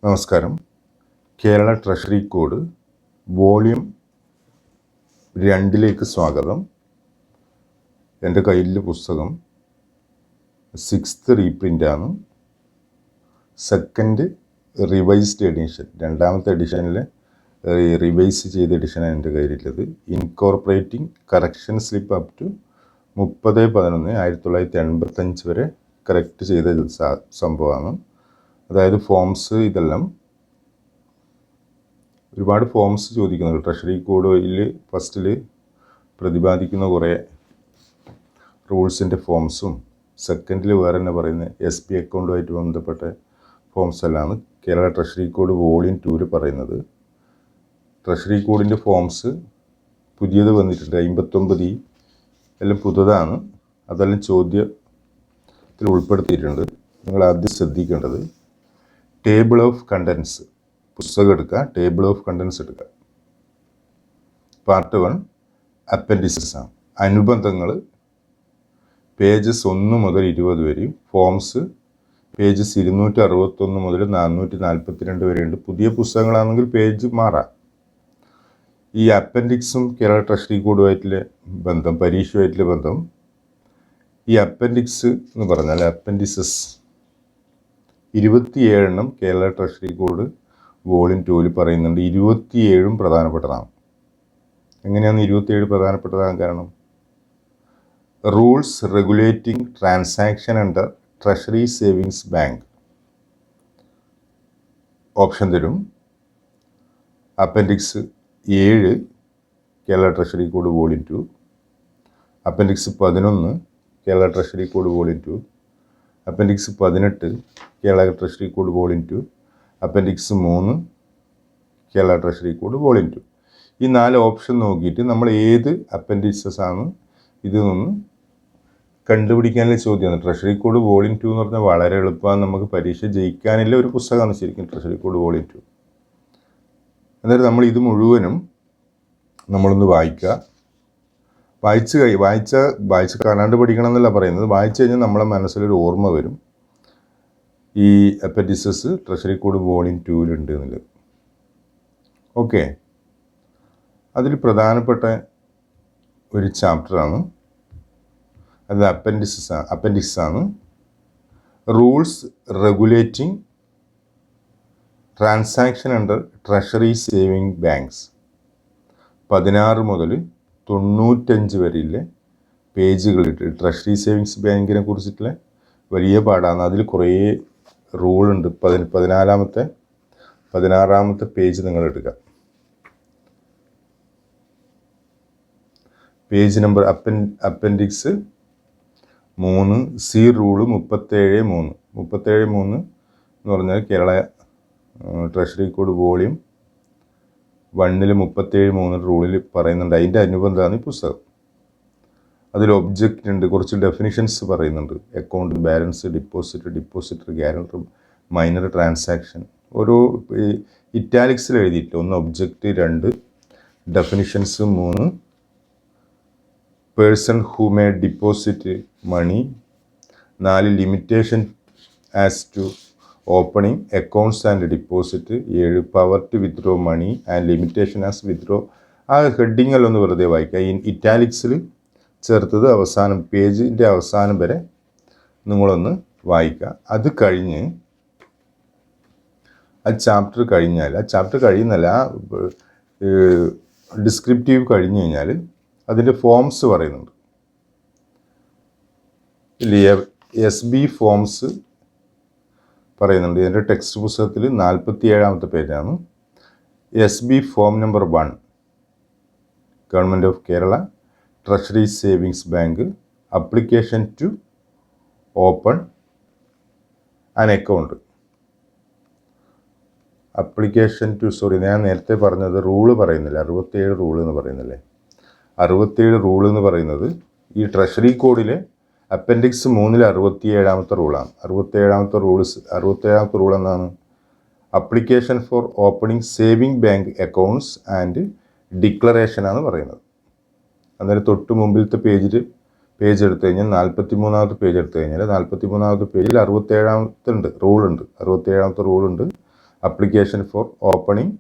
നമസ്കാരം. Kerala treasury code volume 2 സ്വാഗതം. എൻ്റെ കയ്യിലെ പുസ്തകം 6th റീപ്രിൻ്റാണ്. സെക്കൻഡ് റിവൈസ്ഡ് എഡിഷൻ, രണ്ടാമത്തെ എഡിഷനിലെ റിവൈസ് ചെയ്ത എഡിഷനാണ് എൻ്റെ കയ്യിലുള്ളത്. Incorporating correction slip up to 30/11/1985 വരെ കറക്റ്റ് ചെയ്ത സംഭവമാണ്. അതായത് ഫോംസ്, ഇതെല്ലാം ഒരുപാട് ഫോംസ് ചോദിക്കുന്നുണ്ട്. ട്രഷറി കോഡിൽ ഫസ്റ്റിൽ പ്രതിപാദിക്കുന്ന കുറേ റൂൾസിൻ്റെ ഫോംസും സെക്കൻഡിൽ വേറെ തന്നെ പറയുന്നത് SP അക്കൗണ്ടുമായിട്ട് ബന്ധപ്പെട്ട ഫോംസ് എല്ലാമാണ് കേരള ട്രഷറി കോഡ് വോളിയം 2 പറയുന്നത്. ട്രഷറി കോഡിൻ്റെ ഫോംസ് പുതിയത് വന്നിട്ടുണ്ട്, 59 എല്ലാം പുതുതാണ്. അതെല്ലാം ചോദ്യത്തിൽ ഉൾപ്പെടുത്തിയിട്ടുണ്ട്. നിങ്ങൾ ആദ്യം ശ്രദ്ധിക്കേണ്ടത് ടേബിൾ ഓഫ് കണ്ടൻസ് പുസ്തകം എടുക്കുക, ടേബിൾ ഓഫ് കണ്ടൻസ് എടുക്കുക. പാർട്ട് 1 അപ്പൻഡിസസ് ആണ്. അനുബന്ധങ്ങൾ പേജസ് 1 മുതൽ 20 വരെയും ഫോംസ് പേജസ് 261 മുതൽ 442 വരെയുണ്ട്. പുതിയ പുസ്തകങ്ങളാണെങ്കിൽ പേജ് മാറാം. ഈ അപ്പൻഡിക്സും കേരള ട്രഷറി കോഡുമായിട്ടുള്ള ബന്ധം, പരീക്ഷയുമായിട്ടുള്ള ബന്ധം, ഈ അപ്പൻഡിക്സ് എന്ന് പറഞ്ഞാൽ appendices 27 Kerala treasury code volume 2 പറയുന്നുണ്ട്. 27 പ്രധാനപ്പെട്ടതാണ്. എങ്ങനെയാണ് 27 പ്രധാനപ്പെട്ടതാകാൻ കാരണം? Rules regulating transaction under treasury savings bank option തരും. Appendix 7 Kerala treasury code volume 2, appendix 11 Kerala treasury code volume 2, appendix 18 Kerala treasury code volume 2, appendix 3 Kerala treasury code volume 2. ഈ 4 ഓപ്ഷൻ നോക്കിയിട്ട് നമ്മൾ ഏത് അപ്പൻഡിക്സസ് ആണ് ഇതിൽ നിന്ന് കണ്ടുപിടിക്കാനുള്ള ചോദ്യമാണ്. ട്രഷറി കോഡ് വോളിയം 2 എന്ന് പറഞ്ഞാൽ വളരെ എളുപ്പമാണ്. നമുക്ക് പരീക്ഷ ജയിക്കാനുള്ള ഒരു പുസ്തകമാണ് ശരിക്കും ട്രഷറി കോഡ് വോളിയം 2. എന്നിട്ട് നമ്മൾ ഇത് മുഴുവനും നമ്മളൊന്ന് വായിക്കുക. വായിച്ച് കാണാണ്ട് പഠിക്കണം എന്നല്ല പറയുന്നത്. വായിച്ചു കഴിഞ്ഞാൽ നമ്മളെ മനസ്സിലൊരു ഓർമ്മ വരും, ഈ അപ്പൻഡിസസ് ട്രഷറി കോഡ് വോളിയം 2 എന്നുള്ളത്. ഓക്കെ, അതിൽ പ്രധാനപ്പെട്ട ഒരു ചാപ്റ്ററാണ്, അത് അപ്പൻഡിക്സ് ആണ്. Rules regulating transaction under treasury saving banks. 16 മുതൽ 95 വരെയുള്ള പേജുകളിട്ട് ട്രഷറി സേവിങ്സ് ബാങ്കിനെ കുറിച്ചിട്ടുള്ള വലിയ പാഠമാണ്. അതിൽ കുറേ റൂളുണ്ട്. 16ാമത്തെ പേജ് നിങ്ങൾ എടുക്കുക. Page number appendix 3 C rule 37.3 എന്ന് പറഞ്ഞാൽ കേരള ട്രഷറി കോഡ് വോളിയം 1 37.3 റൂളിൽ പറയുന്നുണ്ട്. അതിൻ്റെ അനുബന്ധമാണ് ഈ പുസ്തകം. അതിൽ ഒബ്ജക്റ്റ് ഉണ്ട്, കുറച്ച് ഡെഫിനിഷൻസ് പറയുന്നുണ്ട്. Account balance, depositor guarantor, minor transaction, ഓരോ ഇറ്റാലിക്സിൽ എഴുതിയിട്ടില്ല. 1 object, 2 definitions, 3 person who may deposit money, 4 limitation as to opening accounts and deposit, 7 power to withdraw money and limitation as withdraw. ആ ഹെഡിങ്ങെല്ലാം ഒന്ന് വെറുതെ വായിക്കുക. ഈ ഇറ്റാലിക്സിൽ ചേർത്തത് അവസാനം, പേജിൻ്റെ അവസാനം വരെ നിങ്ങളൊന്ന് വായിക്കുക. അത് കഴിഞ്ഞ് ആ ചാപ്റ്റർ കഴിയുന്നല്ല, ഡിസ്ക്രിപ്റ്റീവ് കഴിഞ്ഞ് കഴിഞ്ഞാൽ അതിൻ്റെ ഫോംസ് പറയുന്നുണ്ട്. SB ഫോംസ് പറയുന്നുണ്ട്. ഇതിൻ്റെ ടെക്സ്റ്റ് പുസ്തകത്തിൽ 47ാമത്തെ പേജാണ്. SB form number 1 government of Kerala treasury savings bank application to open an account. ഞാൻ നേരത്തെ പറഞ്ഞത് റൂള് പറയുന്നില്ല, 67 റൂള് എന്ന് പറയുന്നില്ലേ. 67 റൂള് എന്ന് പറയുന്നത് ഈ ട്രഷറി കോഡിലെ അപ്പൻഡിക്സ് 3 67ാമത്തെ റൂളാണ്. 67ാമത്തെ റൂൾ എന്നാണ്? Application for opening saving bank accounts and ഡിക്ലറേഷനാണ് പറയുന്നത്. അന്നേരം തൊട്ട് മുമ്പിലത്തെ പേജ് എടുത്തു കഴിഞ്ഞാൽ 43ാമത്തെ പേജ് എടുത്തു കഴിഞ്ഞാൽ 43ാമത്തെ പേജിൽ 67ാമത്തെ റൂളുണ്ട്. 67ാമത്തെ റൂളുണ്ട്. Application for opening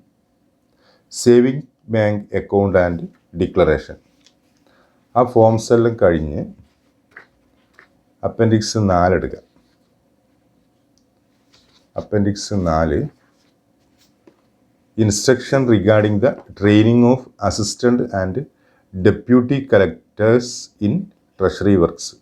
saving bank account and declaration. ആ ഫോംസ് എല്ലാം കഴിഞ്ഞ് അപ്പൻഡിക്സ് 4 എടുക്കുക. Appendix 4 instruction regarding the training of assistant and deputy collectors in treasury works.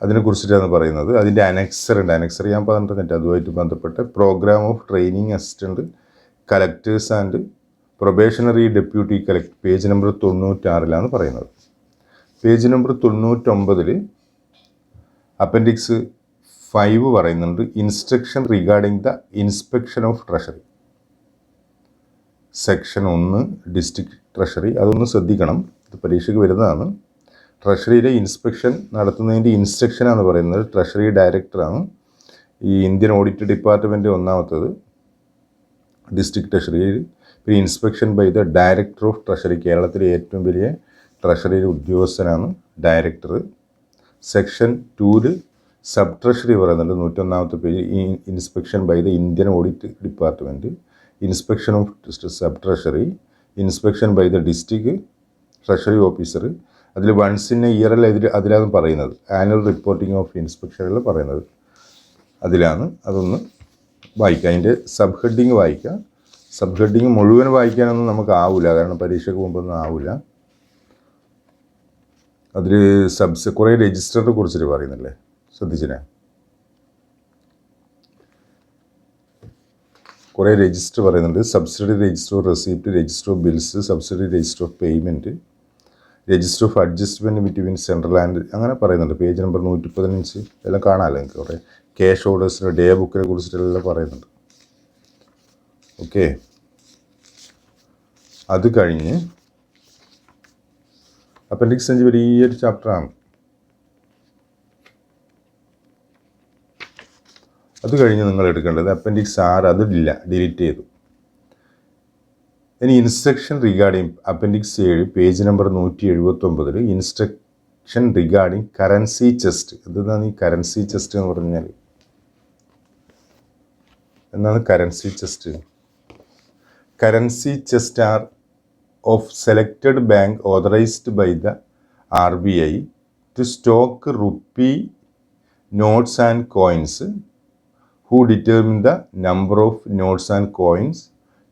അതിനെക്കുറിച്ചിട്ടാണ് പറയുന്നത്. അതിൻ്റെ അനക്സർ ഉണ്ട്. അനക്സർ ഞാൻ പറഞ്ഞിട്ട് അതുമായിട്ട് ബന്ധപ്പെട്ട് programme of training assistant collectors and probationary deputy collector page number 96 പറയുന്നത്. പേജ് നമ്പർ 99 അപ്പൻഡിക്സ് 5 പറയുന്നുണ്ട് instruction regarding the inspection of treasury. Section 1 district treasury. അതൊന്ന് ശ്രദ്ധിക്കണം, ഇത് പരീക്ഷയ്ക്ക് വരുന്നതാണ്. ട്രഷറിയിലെ ഇൻസ്പെക്ഷൻ നടത്തുന്നതിൻ്റെ ഇൻസ്ട്രക്ഷനാണ് പറയുന്നത് ട്രഷറി ഡയറക്ടറാണ്. ഈ ഇന്ത്യൻ ഓഡിറ്റ് ഡിപ്പാർട്ട്മെൻറ്റ് ഒന്നാമത്തത് ഡിസ്ട്രിക്ട് ട്രഷറിയിൽ. പിന്നെ inspection by the director of treasury. കേരളത്തിലെ ഏറ്റവും വലിയ ട്രഷറിയിലെ ഉദ്യോഗസ്ഥനാണ് ഡയറക്ടർ. സെക്ഷൻ 2 സബ് ട്രഷറി പറയുന്നുണ്ട് 101 page. Inspection by the Indian audit department, inspection of sub treasury, inspection by the district treasury officer. അതിൽ once in a ഇയറിൽ അതിലാണ് പറയുന്നത്. ആനുവൽ റിപ്പോർട്ടിംഗ് ഓഫ് ഇൻസ്പെക്ഷനിൽ പറയുന്നത് അതിലാണ്. അതൊന്ന് വായിക്കുക. അതിൻ്റെ സബ് ഹെഡിങ് വായിക്കുക. സബ് ഹെഡിങ് മുഴുവൻ വായിക്കാനൊന്നും നമുക്ക് ആവില്ല, കാരണം പരീക്ഷയ്ക്ക് മുമ്പൊന്നും ആവില്ല. അതിൽ കുറേ രജിസ്റ്ററിനെ കുറിച്ചിട്ട് പറയുന്നില്ലേ, ശ്രദ്ധിച്ചില്ലേ? കുറേ രജിസ്റ്റർ പറയുന്നുണ്ട്. Subsidy register of receipt, register of bills, subsidy register of payment, register of adjustment between central and അങ്ങനെ പറയുന്നുണ്ട്. പേജ് നമ്പർ 115 എല്ലാം കാണാമല്ലോ എനിക്ക്. കുറേ ക്യാഷ് ഓർഡേഴ്സിന് ഡേ ബുക്കിനെ കുറിച്ചിട്ടെല്ലാം പറയുന്നുണ്ട്. ഓക്കെ, അത് കഴിഞ്ഞ് അപ്പൻഡിക്സ് 5 വലിയൊരു ചാപ്റ്ററാണ്. അത് കഴിഞ്ഞ് നിങ്ങൾ എടുക്കേണ്ടത് അപ്പൻഡിക്സ് 6. അതില്ല, ഡിലീറ്റ് ചെയ്തു. ഇനി instruction regarding appendix 7 page number 179 instruction regarding currency chest. എന്താണ് ഈ കറൻസി ചെസ്റ്റ് എന്ന് പറഞ്ഞാൽ? എന്താണ് currency chest? Currency chest are of selected bank authorised by the RBI to stock rupee notes and coins who determine the number of notes and coins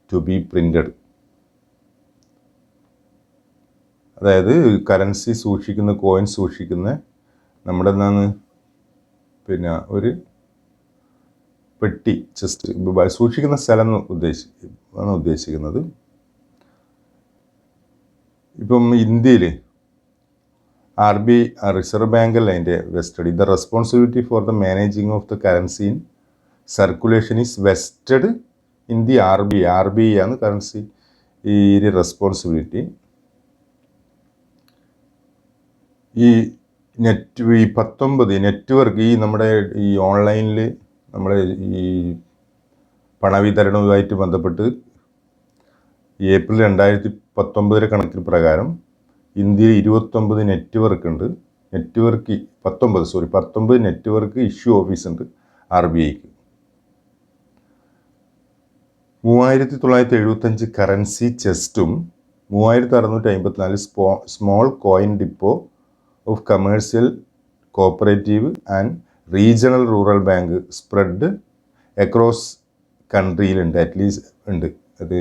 to be printed. അതായത് currency സൂക്ഷിക്കുന്ന, coins സൂക്ഷിക്കുന്ന നമ്മുടെ എന്താണ് പിന്നെ ഒരു പെട്ടി, chest സൂക്ഷിക്കുന്ന സ്ഥലം ആണ് ഉദ്ദേശിക്കുന്നത്. ഇപ്പം ഇന്ത്യയിൽ RBI റിസർവ് ബാങ്കല്ല അതിൻ്റെ vested. The responsibility for the managing of the currency in circulation is vested in the RBI. RBI ആണ് കറൻസി ഈ റെസ്പോൺസിബിലിറ്റി. ഈ 19 നെറ്റ്വർക്ക്, ഈ നമ്മുടെ ഈ ഓൺലൈനിൽ നമ്മുടെ ഈ പണവിതരണവുമായിട്ട് ബന്ധപ്പെട്ട് ഏപ്രിൽ 2019 കണക്കിന് പ്രകാരം ഇന്ത്യയിൽ 29 നെറ്റ്വർക്ക് ഉണ്ട്. 19 നെറ്റ്വർക്ക് ഇഷ്യൂ ഓഫീസ് ഉണ്ട് RBIക്ക്. 3975 കറൻസി ചെസ്റ്റും 3654 small coin depot of commercial cooperative and regional rural bank spread across കൺട്രിയിലുണ്ട്. അറ്റ്ലീസ്റ്റ് ഉണ്ട് അത്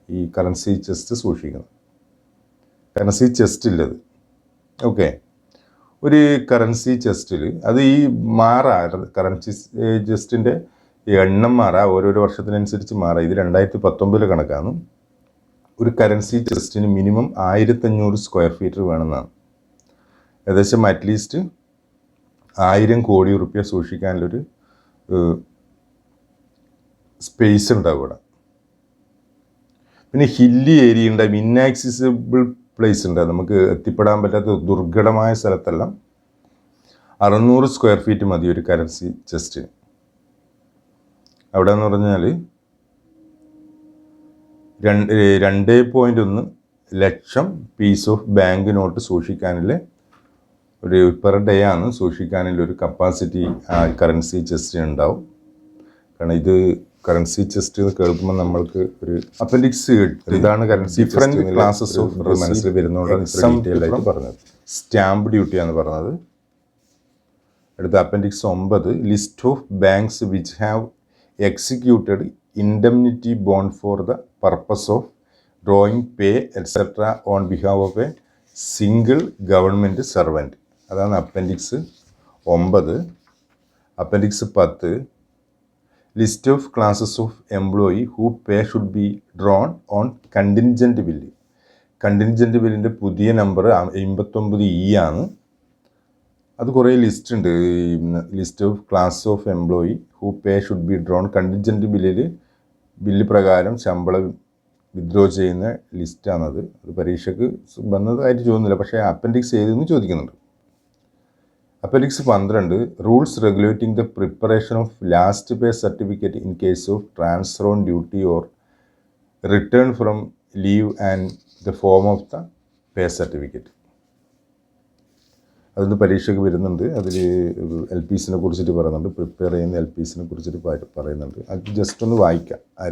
ഈ കറൻസി ചെസ്റ്റ് സൂക്ഷിക്കുന്നത്. കറൻസി ചെസ്റ്റില്ലത്. ഓക്കെ, ഒരു കറൻസി ചെസ്റ്റിൽ അത് ഈ കറൻസി ചെസ്റ്റിൻ്റെ എണ്ണം ഓരോരോ വർഷത്തിനനുസരിച്ച് ഇത് 2019 കണക്കാണ്. ഒരു കറൻസി ചെസ്റ്റിന് മിനിമം 1500 സ്ക്വയർ ഫീറ്റ് വേണമെന്നാണ്. ഏകദേശം അറ്റ്ലീസ്റ്റ് 1000 കോടി റുപ്യ സൂക്ഷിക്കാനുള്ളൊരു സ്പേസ് ഉണ്ടാവും ഇവിടെ. പിന്നെ ഹില്ലി ഏരിയ ഉണ്ടാവും, ഇന്നാക്സിസിബിൾ പ്ലേസ് ഉണ്ട്, നമുക്ക് എത്തിപ്പെടാൻ പറ്റാത്ത ദുർഘടമായ സ്ഥലത്തെല്ലാം 600 സ്ക്വയർ ഫീറ്റ് മതി ഒരു കറൻസി ചെസ്റ്റിന്. അവിടെ എന്ന് പറഞ്ഞാൽ 2.1 ലക്ഷം പീസ് ഓഫ് ബാങ്ക് നോട്ട് സൂക്ഷിക്കാനുള്ള ഒരു പെർ ഡേ ആണ് സൂക്ഷിക്കാനുള്ള ഒരു കപ്പാസിറ്റി ആ കറൻസി ചെസ്റ്റിന് ഉണ്ടാവും. കാരണം ഇത് കറൻസി ചെസ്റ്റ് എന്ന് കേൾക്കുമ്പോൾ നമ്മൾക്ക് ഒരു അപ്പൻഡിക്സ് എന്താണ് കറൻസി ഡിഫറെൻറ്റ് ക്ലാസസ് ഓഫ് മനസ്സിൽ വരുന്നതുകൊണ്ടാണ് ഇത്ര ഡീറ്റെയിൽ ആയിട്ട് പറഞ്ഞത്. സ്റ്റാമ്പ് ഡ്യൂട്ടിയാണ് പറഞ്ഞത്. അടുത്ത appendix 9 list of banks which have executed indemnity bond for the purpose of drawing pay etcetera on behalf of a single government servant. അതാണ് appendix 9. Appendix 10 list of classes of employee who pay should be drawn on contingent bill. Contingent ബില്ലിൻ്റെ പുതിയ number 59E ആണ്. അത് കുറേ list ഉണ്ട്. List of class of employee who pay should be drawn contingent bill പ്രകാരം ശമ്പളം withdraw ചെയ്യുന്ന ലിസ്റ്റാണത്. അത് പരീക്ഷയ്ക്ക് വന്നതായിട്ട് ചോദിക്കുന്നില്ല, പക്ഷേ അപ്പൻഡിക്സ് ഏതെന്ന് ചോദിക്കുന്നുണ്ട്. Appendix 12 rules regulating the preparation of last pay certificate in case of transfer on duty or return from leave and the form of the pay certificate. അതൊന്ന് പരീക്ഷയ്ക്ക് വരുന്നുണ്ട്. അതിൽ LPസിനെ കുറിച്ചിട്ട് പറയുന്നുണ്ട്, പ്രിപ്പയർ ചെയ്യുന്ന LPസിനെ കുറിച്ചിട്ട് പറയുന്നുണ്ട്. അത് ജസ്റ്റ് ഒന്ന് വായിക്കാം. ആ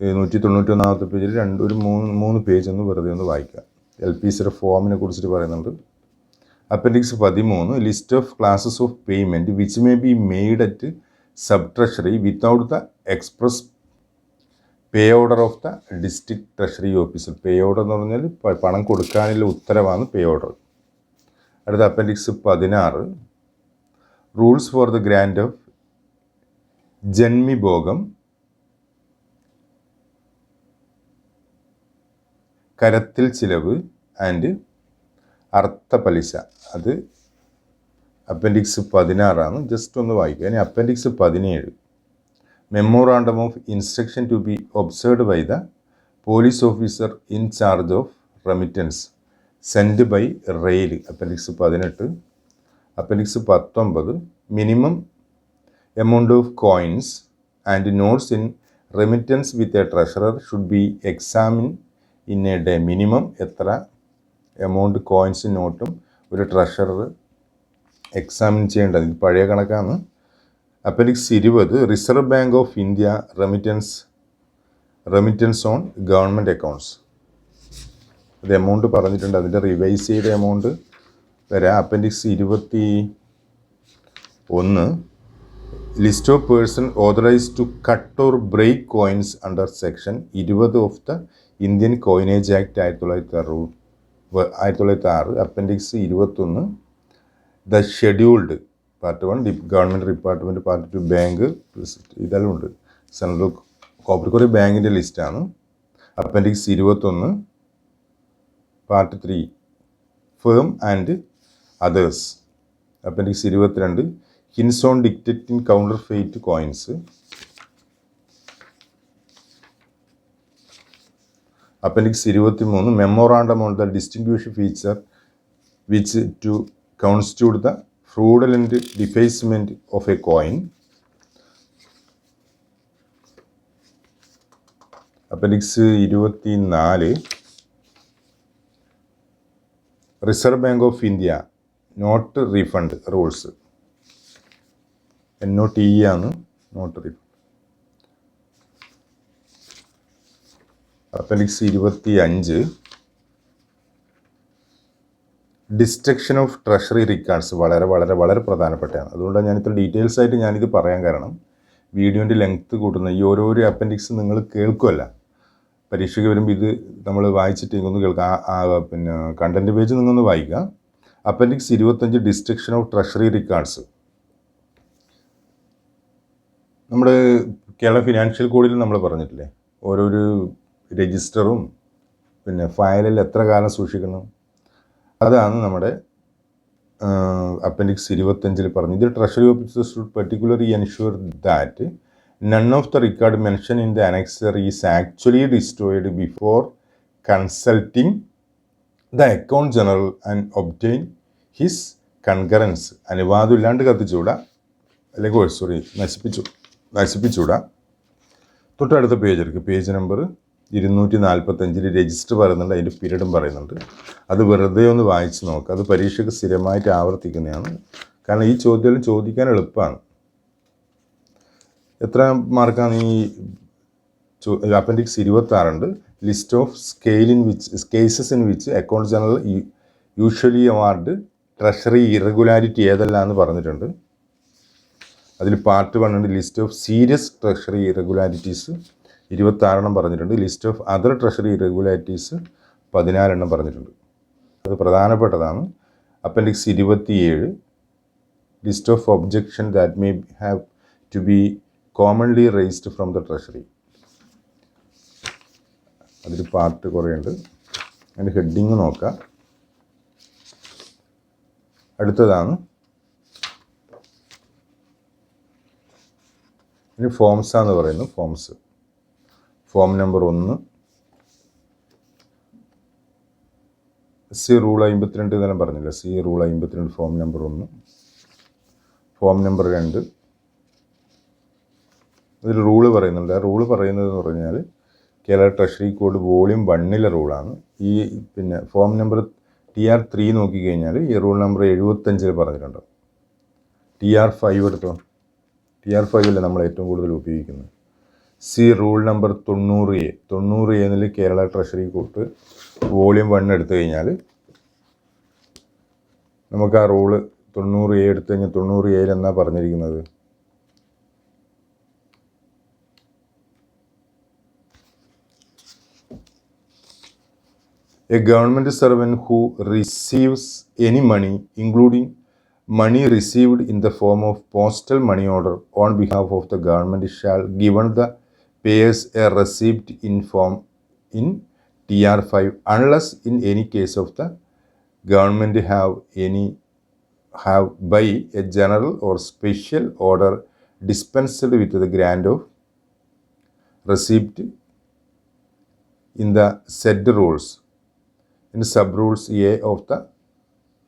191 പേജിൽ ഒരു മൂന്ന് പേജ് ഒന്ന് വെറുതെ ഒന്ന് വായിക്കാം. LPസിയുടെ ഫോമിനെ കുറിച്ചിട്ട് പറയുന്നുണ്ട്. Appendix 13 list of classes of payment which may be made at sub treasury without the express pay order of the district treasury officer. Pay order എന്ന് പറഞ്ഞാൽ പണം കൊടുക്കാനുള്ള ഉത്തരവാണ് പേ ഓർഡർ. അടുത്ത appendix 16 rules for the grand of ജന്മിഭോഗം, കരത്തിൽ ചിലവ് and അർത്ഥ പലിശ. അത് അപ്പൻഡിക്സ് 16 ജസ്റ്റ് ഒന്ന് വായിക്കുക. ഇനി appendix 17 memorandum of instruction to be observed by the police officer in charge of remittance send by rail. Appendix 18. Appendix 19 minimum amount of coins and notes in remittance with a treasurer should be examine in a day. Minimum എത്ര amount കോയിൻസും നോട്ടും ഒരു treasurer examine ചെയ്യേണ്ടത്. ഇത് പഴയ കണക്കാണ്. Appendix 20 Reserve Bank of India remittance on government accounts. അത് amount പറഞ്ഞിട്ടുണ്ട്, അതിൻ്റെ റിവൈസ് ചെയ്ത എമൗണ്ട് വരാം. Appendix 21 list of person authorise to cut or break coins under section 20 of the Indian coinage act 1906. Appendix 21 the scheduled part 1 government department, part 2 bank, ഇതെല്ലാം ഉണ്ട്. Central cooperative ബാങ്കിൻ്റെ ലിസ്റ്റാണ്. Appendix 21 part 3 firm and others. Appendix 22 hints on dictating counterfeit coins. Appendix 23 memorandum on the distinguished feature which to constitute the fraudulent defacement of A coin. Appendix 24 Reserve Bank of India note refund rules. NOTE ആണ് note refund. Appendix 25 destruction of treasury records. വളരെ വളരെ വളരെ പ്രധാനപ്പെട്ടതാണ്. അതുകൊണ്ടാണ് ഞാനിത്ര details ആയിട്ട് ഞാനിത് പറയാൻ കാരണം. വീഡിയോൻ്റെ ലെങ്ത്ത് കൂട്ടുന്ന ഈ ഓരോരോ അപ്പൻഡിക്സ് നിങ്ങൾ കേൾക്കുമല്ല, പരീക്ഷയ്ക്ക് വരുമ്പോൾ ഇത് നമ്മൾ വായിച്ചിട്ട് ഒന്ന് കേൾക്കാം. പിന്നെ കണ്ടൻറ്റ് പേജ് നിങ്ങളൊന്ന് വായിക്കുക. Appendix 25 destruction of treasury records. നമ്മുടെ കേരള ഫിനാൻഷ്യൽ കോഡിൽ നമ്മൾ പറഞ്ഞിട്ടില്ലേ, ഓരോരു രജിസ്റ്ററും പിന്നെ ഫയലിൽ എത്ര കാലം സൂക്ഷിക്കണം, അതാണ് നമ്മുടെ അപ്പൻഡിക്സ് 25 പറഞ്ഞു. ഇത് treasury officers should particularly ensure that none of the record mention in the annexure is actually destroyed before consulting the account general and obtain his concurrence. അനുവാദം ഇല്ലാണ്ട് കത്തിച്ചൂടാ, അല്ലെങ്കിൽ നശിപ്പിച്ചൂടാ. തൊട്ടടുത്ത പേജ് എടുക്കുക. പേജ് നമ്പർ 245 രജിസ്റ്റർ പറയുന്നുണ്ട്, അതിൻ്റെ പീരീഡും പറയുന്നുണ്ട്. അത് വെറുതെ ഒന്ന് വായിച്ച് നോക്കുക. അത് പരീക്ഷയ്ക്ക് സ്ഥിരമായിട്ട് ആവർത്തിക്കുന്നതാണ്. കാരണം ഈ ചോദ്യം ചോദിക്കാൻ എളുപ്പമാണ്. എത്ര മാർക്കാണ് ഈ appendix 26 list of cases in which account general usually award treasury irregularity ഏതെല്ലാം എന്ന് പറഞ്ഞിട്ടുണ്ട്. അതിൽ പാർട്ട് 1 ഉണ്ട്, list of serious treasury irregularities 26 പറഞ്ഞിട്ടുണ്ട്. List of other treasury irregularities 14 പറഞ്ഞിട്ടുണ്ട്. അത് പ്രധാനപ്പെട്ടതാണ്. Appendix 27 list of objection that may have to be commonly raised from the treasury. അതിൽ പാർട്ട് കുറേ ഉണ്ട്. അതിൻ്റെ ഹെഡിങ് നോക്കാം. അടുത്തതാണ് ഇനി ഫോംസാന്ന് പറയുന്നു. ഫോം നമ്പർ 1 സി റൂൾ 52 എന്നെല്ലാം പറഞ്ഞില്ല. C rule 52 form number 1. Form number 2 ഇതിൽ റൂള് പറയുന്നുണ്ട്. ആ റൂള് പറയുന്നതെന്ന് പറഞ്ഞാൽ കേരള ട്രഷറി കോഡ് വോളിയം 1 റൂളാണ്. ഈ പിന്നെ ഫോം നമ്പർ TR3 നോക്കിക്കഴിഞ്ഞാൽ ഈ റൂൾ നമ്പർ 75 പറഞ്ഞിട്ടുണ്ട്. TR5 എടുത്തോ. TR5 അല്ലേ നമ്മൾ ഏറ്റവും കൂടുതൽ ഉപയോഗിക്കുന്നത്. സി റൂൾ നമ്പർ 90A എന്നിൽ കേരള ട്രഷറി കോഡ് വോളിയം 1 എടുത്തു കഴിഞ്ഞാൽ നമുക്ക് ആ റൂള് 90A എടുത്തു കഴിഞ്ഞാൽ 90A എന്നാ പറഞ്ഞിരിക്കുന്നത്? A government servant who receives any money, including money received in the form of postal money order on behalf of the government, shall given the payers a receipt in form in TR5 unless in any case of the government have by a general or special order dispensed with the grant of receipt in the said rules. In sub-rules A of the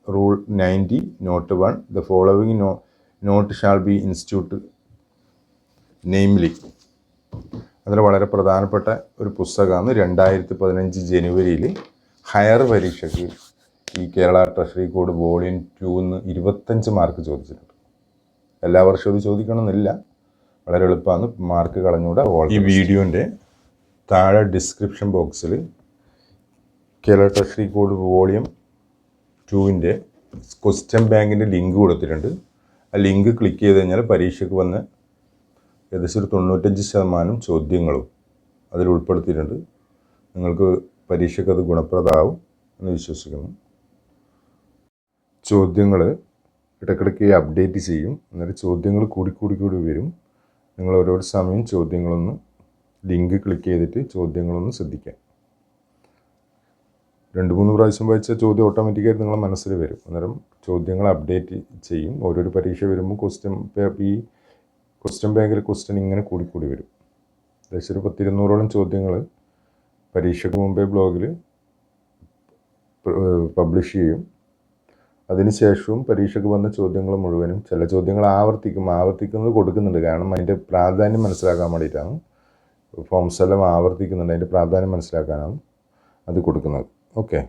Rule 90, Note 1, the following note shall be instituted, namely. അതിൽ വളരെ പ്രധാനപ്പെട്ട ഒരു പുസ്തകമാണ്. 2015 ജനുവരിയിൽ higher പരീക്ഷയ്ക്ക് ഈ Kerala treasury code volume 2 25 mark ചോദിച്ചിട്ടുണ്ട്. എല്ലാ വർഷവും ഇത് ചോദിക്കണമെന്നില്ല, വളരെ എളുപ്പമാണ്, മാർക്ക് കളഞ്ഞുകൂടാ. ഈ വീഡിയോൻ്റെ താഴെ ഡിസ്ക്രിപ്ഷൻ ബോക്സിൽ Kerala treasury code volume 2 question ബാങ്കിൻ്റെ ലിങ്ക് കൊടുത്തിട്ടുണ്ട്. ആ ലിങ്ക് ക്ലിക്ക് ചെയ്ത് കഴിഞ്ഞാൽ പരീക്ഷയ്ക്ക് വന്ന് ഏകദേശം ഒരു 95% ചോദ്യങ്ങളും അതിൽ ഉൾപ്പെടുത്തിയിട്ടുണ്ട്. നിങ്ങൾക്ക് പരീക്ഷയ്ക്ക് അത് ഗുണപ്രദമാവും എന്ന് വിശ്വസിക്കുന്നു. ചോദ്യങ്ങൾ ഇടയ്ക്കിടയ്ക്ക് അപ്ഡേറ്റ് ചെയ്യും. അന്നേരം ചോദ്യങ്ങൾ കൂടി വരും. നിങ്ങൾ ഓരോ സമയം ചോദ്യങ്ങളൊന്ന് ലിങ്ക് ക്ലിക്ക് ചെയ്തിട്ട് ചോദ്യങ്ങളൊന്ന് ശ്രദ്ധിക്കാം. 2-3 പ്രാവശ്യം വായിച്ച ചോദ്യം ഓട്ടോമാറ്റിക്കായിട്ട് നിങ്ങളുടെ മനസ്സിൽ വരും. അന്നേരം ചോദ്യങ്ങൾ അപ്ഡേറ്റ് ചെയ്യും. ഓരോരോ പരീക്ഷ വരുമ്പോൾ ക്വസ്റ്റ്യൻ ബാങ്കിൽ ക്വസ്റ്റ്യൻ ഇങ്ങനെ കൂടി വരും. ഏകദേശം ഒരു 100-200ഓളം ചോദ്യങ്ങൾ പരീക്ഷയ്ക്ക് മുമ്പേ ബ്ലോഗിൽ പബ്ലിഷ് ചെയ്യും. അതിനുശേഷവും പരീക്ഷയ്ക്ക് വന്ന ചോദ്യങ്ങൾ മുഴുവനും, ചില ചോദ്യങ്ങൾ ആവർത്തിക്കുന്നത് കൊടുക്കുന്നുണ്ട്. കാരണം അതിൻ്റെ പ്രാധാന്യം മനസ്സിലാക്കാൻ വേണ്ടിയിട്ടാണ്. ഫോംസ് എല്ലാം ആവർത്തിക്കുന്നുണ്ട്, അതിൻ്റെ പ്രാധാന്യം മനസ്സിലാക്കാനാണ് അത് കൊടുക്കുന്നത്. ഓക്കെ.